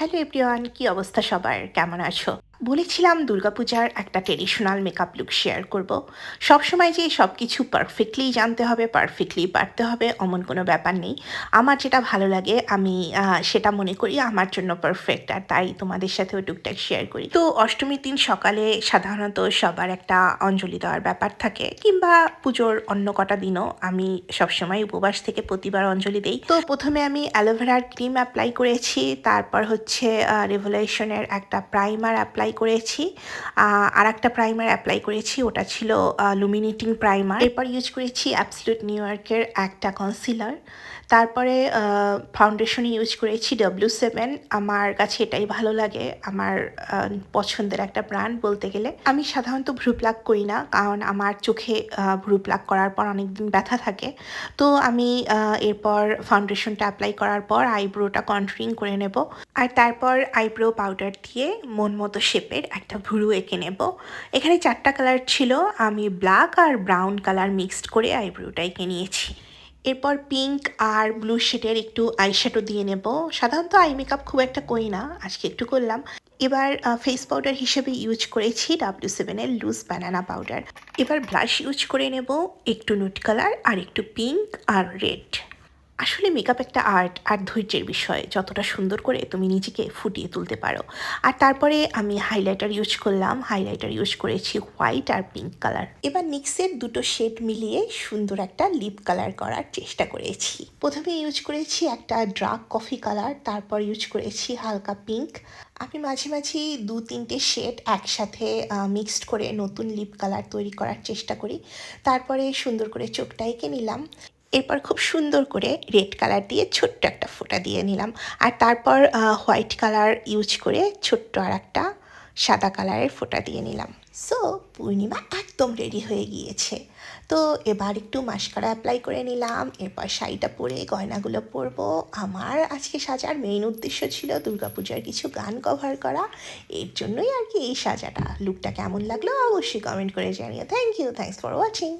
Hello everyone, কি অবস্থা সবার? কেমন আছো? বলেছিলাম দুর্গাপূজার একটা ট্রেডিশনাল মেকআপ লুক শেয়ার করব। সবসময় যে সব কিছু পারফেক্টলি জানতে হবে, পারফেক্টলি পারতে হবে অমন কোনো ব্যাপার নেই। আমার যেটা ভালো লাগে আমি সেটা মনে করি আমার জন্য পারফেক্ট, আর তাই তোমাদের সাথেও টুকটাক শেয়ার করি। তো অষ্টমীর দিন সকালে সাধারণত সবার একটা অঞ্জলি দেওয়ার ব্যাপার থাকে, কিংবা পুজোর অন্য কটা দিনও আমি সবসময় উপবাস থেকে প্রতিবার অঞ্জলি দেই। তো প্রথমে আমি অ্যালোভেরার ক্রিম অ্যাপ্লাই করেছি, তারপর হচ্ছে রেভলিউশনের একটা প্রাইমার অ্যাপ্লাই করেছি, আর একটা প্রাইমার অ্যাপ্লাই করেছি, ওটা ছিল লুমিনেটিং প্রাইমার। এরপর ইউজ করেছি অ্যাবসলিউট নিউ ইয়র্কের একটা কনসিলার। তারপরে ফাউন্ডেশন ইউজ করেছি W7। আমার কাছে এটাই ভালো লাগে, আমার পছন্দের একটা ব্র্যান্ড বলতে গেলে। আমি সাধারণত ভ্রু প্লাক করি না, কারণ আমার চোখে ভ্রু প্লাক করার পর অনেকদিন ব্যথা থাকে। তো আমি এরপর ফাউন্ডেশনটা অ্যাপ্লাই করার পর আইব্রোটা কন্ট্যুরিং করে নেব, আর তারপর আইব্রো পাউডার দিয়ে মন মতো শেপের একটা ভ্রু এঁকে নেব। এখানে 4টা কালার ছিল, আমি ব্ল্যাক আর ব্রাউন কালার মিক্সড করে আইব্রোটা এঁকে নিয়েছি। এরপর পিঙ্ক আর ব্লু শেডের একটু আইশ্যাডো দিয়ে নেব। সাধারণত আই মেকআপ খুব একটা করি না, আজকে একটু করলাম। এবার ফেস পাউডার হিসেবে ইউজ করেছি W7-এর লুজ বানানা পাউডার। এবার ব্লাশ ইউজ করে নেব, একটু নুড কালার আর একটু পিঙ্ক আর রেড। আসলে মেকআপ একটা আর্ট আর ধৈর্যের বিষয়, যতটা সুন্দর করে তুমি নিজেকে ফুটিয়ে তুলতে পারো। আর তারপরে আমি হাইলাইটার ইউজ করলাম, হাইলাইটার ইউজ করেছি হোয়াইট আর পিঙ্ক কালার। এবার নিক্সের দুটো শেড মিলিয়ে সুন্দর একটা লিপ কালার করার চেষ্টা করেছি। প্রথমে ইউজ করেছি একটা ডার্ক কফি কালার, তারপর ইউজ করেছি হালকা পিঙ্ক। আমি মাঝে মাঝে 2-3টে শেড একসাথে মিক্সড করে নতুন লিপ কালার তৈরি করার চেষ্টা করি। তারপরে সুন্দর করে চোখটা এঁকে নিলাম। এরপর খুব সুন্দর করে রেড কালার দিয়ে ছোট্ট একটা ফোঁটা দিয়ে নিলাম, আর তারপর হোয়াইট কালার ইউজ করে ছোট্ট আর একটা সাদা কালারের ফোঁটা দিয়ে নিলাম। সো পূর্ণিমা একদম রেডি হয়ে গিয়েছে। তো এবার একটু মাস্কারা অ্যাপ্লাই করে নিলাম, এরপর শাড়িটা পরে গয়নাগুলো পরবো। আমার আজকে সাজার মেইন উদ্দেশ্য ছিল দুর্গাপূজার কিছু গান কভার করা, এর জন্যই আর কি এই সাজাটা। লুকটা কেমন লাগলো অবশ্যই কমেন্ট করে জানিও। Thanks for watching.